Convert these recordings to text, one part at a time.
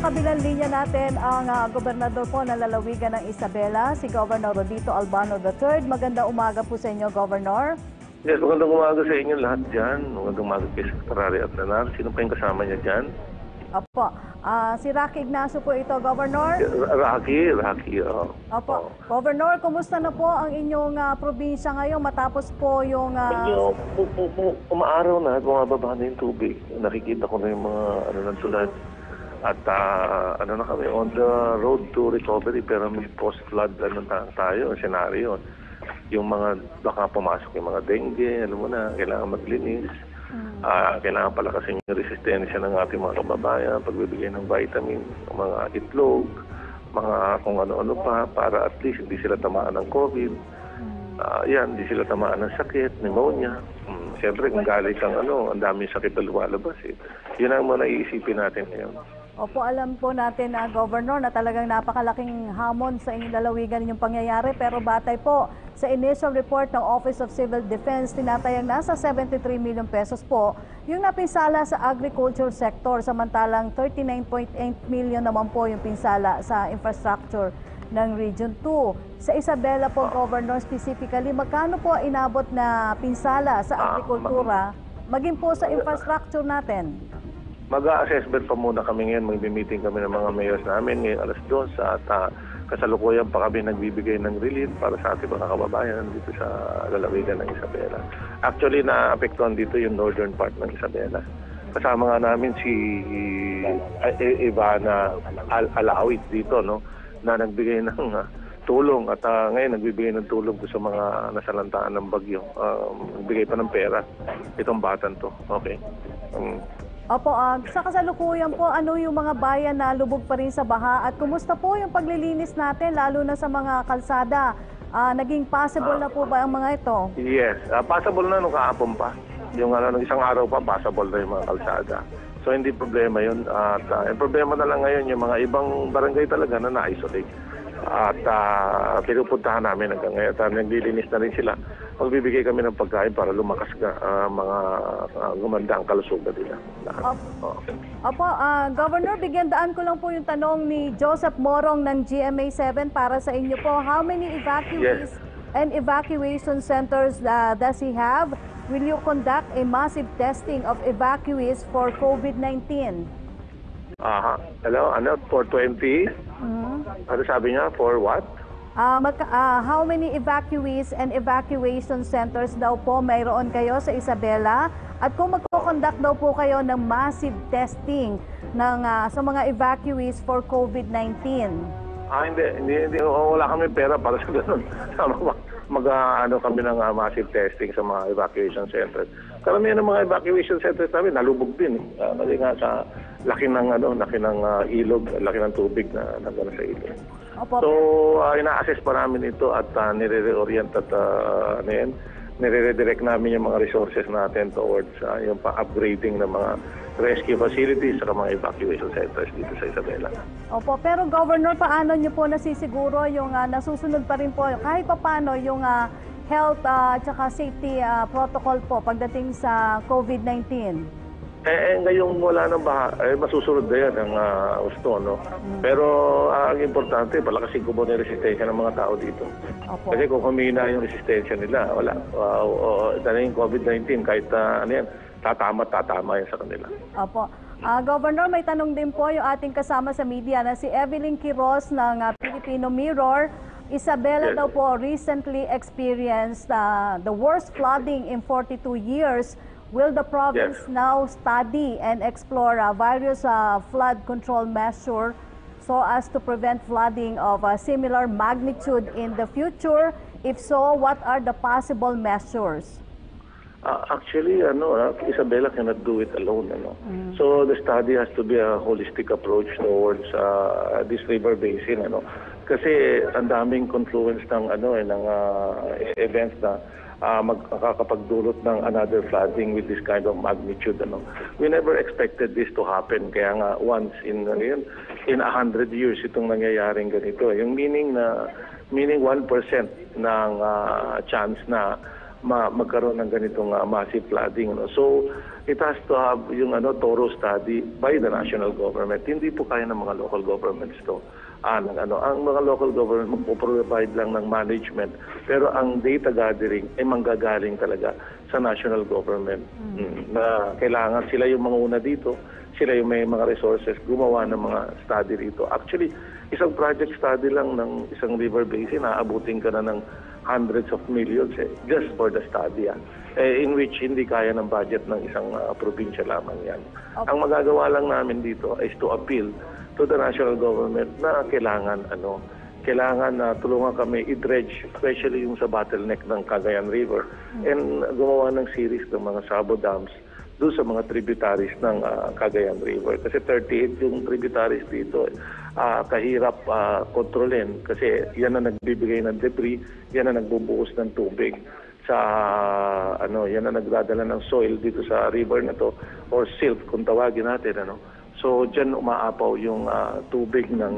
kabilang linya natin ang gobernador po ng lalawigan ng Isabela, si Governor Rodito Albano III. Magandang umaga po sa inyo, Governor. Yes, magandang umaga sa inyo lahat dyan. Magandang umaga kay Secretary Atlanar. Sino pa yung kasama niya dyan? Opo. Si Rocky Ignacio po ito, Governor. Rocky. Opo. Governor, kumusta na po ang inyong probinsya ngayon matapos po yung... Umaaraw na at bumababa na yung tubig. Nakikita ko na yung mga ng tulad. At na kami on the road to recovery pero may post-flood tayo, senaryo. Yung mga baka pumasok yung mga dengue, alam mo na, kailangan maglinis. Kailangan palakasin yung resistensya ng ating mga kababayan, pagbibigay ng vitamin, mga itlog, mga kung ano-ano pa, para at least hindi sila tamaan ng COVID. Hindi sila tamaan ng sakit, pneumonia. Siyempre, kung galing kang ang daming sakit na lumalabas. Yun ang mga naiisipin natin ngayon. Opo, alam po natin, Governor, na talagang napakalaking hamon sa inyong lalawigan yung pangyayari. Pero batay po sa initial report ng Office of Civil Defense, tinatayang nasa 73 million pesos po yung napinsala sa agriculture sector. Samantalang 39.8 million naman po yung pinsala sa infrastructure ng Region 2. Sa Isabela po, Governor, specifically, magkano po inabot na pinsala sa agrikultura, maging po sa infrastructure natin? Mag-a-assessment pa muna kami ngayon. Mag-meeting kami ng mga mayors namin ngayon alas 2 at kasalukuyan pa kami nagbibigay ng relief para sa ating mga kababayan dito sa lalawigan ng Isabela. Actually, naapektuhan dito yung northern part ng Isabela. Kasama nga namin si Ivana Alawit dito, no, na nagbigay ng tulong at ngayon nagbibigay ng tulong sa mga nasalantaan ng bagyo. Nagbigay pa ng pera itong batan to. Okay. Opo, sa kasalukuyan po, ano yung mga bayan na lubog pa rin sa baha at kumusta po yung paglilinis natin lalo na sa mga kalsada? Naging possible na po ba ang mga ito? Yes, possible na nung kahapon pa. Yung nung isang araw pa, possible na yung mga kalsada. So hindi problema yun. At yung problema na lang ngayon yung mga ibang barangay talaga na na-isolate. At pinupuntahan namin hanggang ngayon. At naglilinis na rin sila. Magbibigay kami ng pagkain para lumakas mga gumanda ang kalusugan nila. Opo, Governor, bigyan daan ko lang po yung tanong ni Joseph Morong ng GMA7 para sa inyo po. How many evacuees and evacuation centers does he have? Will you conduct a massive testing of evacuees for COVID-19? Hello, for 20? Ano sabi niya? For what? How many evacuees and evacuation centers daw po mayroon kayo sa Isabela? At kung magko-conduct daw po kayo ng massive testing sa mga evacuees for COVID-19? Hindi. Wala kami pera para sa ganun. Kami ng massive testing sa mga evacuation centers. Karamihan ng mga evacuation centers namin nalubog din. Kasi nga sa laki ng ilog, laki ng tubig na nagano sa ilog. Opo. So, ina-assess pa namin ito at nire-reorient at nire-redirect namin yung mga resources natin towards yung pa-upgrading ng mga rescue facilities sa mga evacuation centers dito sa Isabela. Opo, pero Governor, paano niyo po nasisiguro yung nasusunod pa rin po kahit paano yung health at safety protocol po pagdating sa COVID-19? Ngayong wala nang baha, masusunod na yan ang gusto, no? Pero ang importante, palakasin ko muna yung resistensya ng mga tao dito. Opo. Kasi kung humina yung resistensya nila, wala. Yung COVID-19, kahit tatama yan sa kanila. Opo. Governor, may tanong din po yung ating kasama sa media na si Evelyn Quiroz ng Filipino Mirror. Isabela daw po recently experienced the worst flooding in 42 years. Will the province now study and explore various flood control measures so as to prevent flooding of a similar magnitude in the future? If so, what are the possible measures? Actually, Isabela cannot do it alone. So the study has to be a holistic approach towards this river basin. Kasi ang daming confluence ng events na makakapagdulot ng another flooding with this kind of magnitude. We never expected this to happen. Kaya nga once in 100 years itong nangyayaring ganito. Yung meaning 1% ng chance na magkaroon ng ganitong massive flooding. So it has to have yung thorough study by the national government. Hindi po kaya ng mga local governments to. Ang mga local government magpo-provide lang ng management, pero ang data gathering ay manggagaling talaga sa national government. Na kailangan sila yung mga una dito, sila yung may mga resources gumawa ng mga study rito. Actually, isang project study lang ng isang river basin, aabutin ka na ng hundreds of millions just for the study. In which hindi kaya ng budget ng isang probinsya lamang yan. Okay. Ang magagawa lang namin dito is to appeal to the national government na kailangan na tulungan kami i-dredge, especially yung sa bottleneck ng Cagayan River, and gumawa ng series ng mga sabo dams doon sa mga tributaries ng Cagayan River. Kasi 38 yung tributaries dito. Kahirap kontrolin kasi yan na nagbibigay ng debris, yan na nagbubuhos ng tubig sa yan na nagdadala ng soil dito sa river na to, or silt kung tawagin natin. So diyan umaapaw yung tubig ng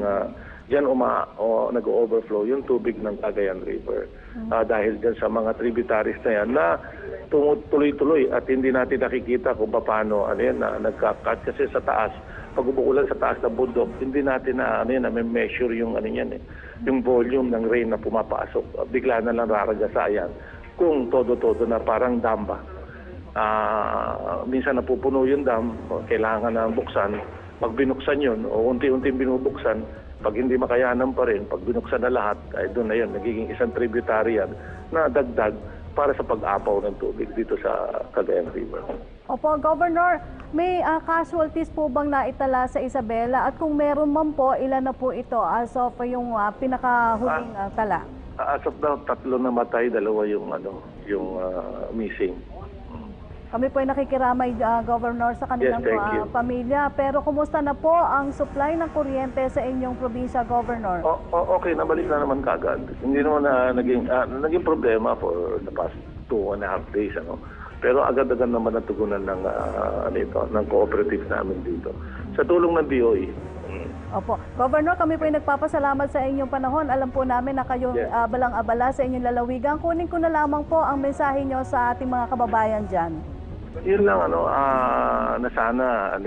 nag-overflow yung tubig ng Cagayan River. Dahil dyan sa mga tributaries na yan na tuloy-tuloy at hindi natin nakikita kung paano na nagka-cut kasi sa taas. Pag umuulan sa taas ng bundok, hindi natin na measure yung yung volume ng rain na pumapasok. Bigla na lang raragasa yan. Kung todo-todo na parang damba. Minsan napupuno yung dam, kailangan na buksan. Pag binuksan yun, o unti-unting binubuksan, pag hindi makayanan pa rin, pag binuksan na lahat, ay doon na yun, nagiging isang tributary yan na dagdag para sa pag-apaw ng tubig dito sa Cagayan River. Opo, Governor, may casualties po bang naitala sa Isabela? At kung meron man po, ilan na po ito as of yung pinakahuling tala? As of now, 3 namatay, 2 yung missing. Kami po ay nakikiramay, Governor, sa kanilang Yes, thank you. pamilya. Pero kumusta na po ang supply ng kuryente sa inyong probinsya, Governor? Okay, nabalik na naman kagad. Hindi naman naging problema for the past 2.5 days. Pero agad-agad naman natugunan ng cooperative namin dito. Sa tulong ng DOE. Opo. Governor, kami po ay nagpapasalamat sa inyong panahon. Alam po namin na kayong balang-abala sa inyong lalawigan. Kunin ko na lamang po ang mensahe nyo sa ating mga kababayan dyan. Yun lang na sana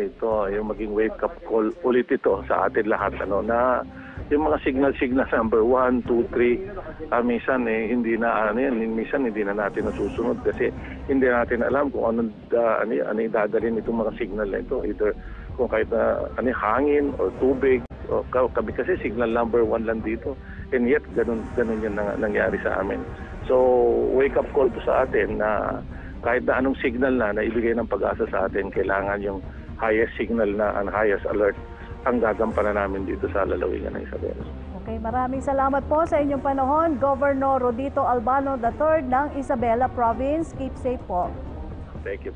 yung maging wake up call ulit ito sa atin lahat na yung mga signal number 1, 2, 3 minsan hindi na minsan hindi na natin nasusunod kasi hindi natin alam kung ano dadalhin itong mga signal na ito, either kung kahit hangin or tubig. Kami kasi signal number 1 lang dito, and yet ganun yung nangyari sa amin. So wake up call to sa atin na kahit na anong signal na ibigay ng pag-asa sa atin, kailangan yung highest signal na and highest alert ang gagampanan namin dito sa lalawigan ng Isabela. Okay, maraming salamat po sa inyong panahon, Governor Rodito Albano III ng Isabela Province. Keep safe po. Thank you.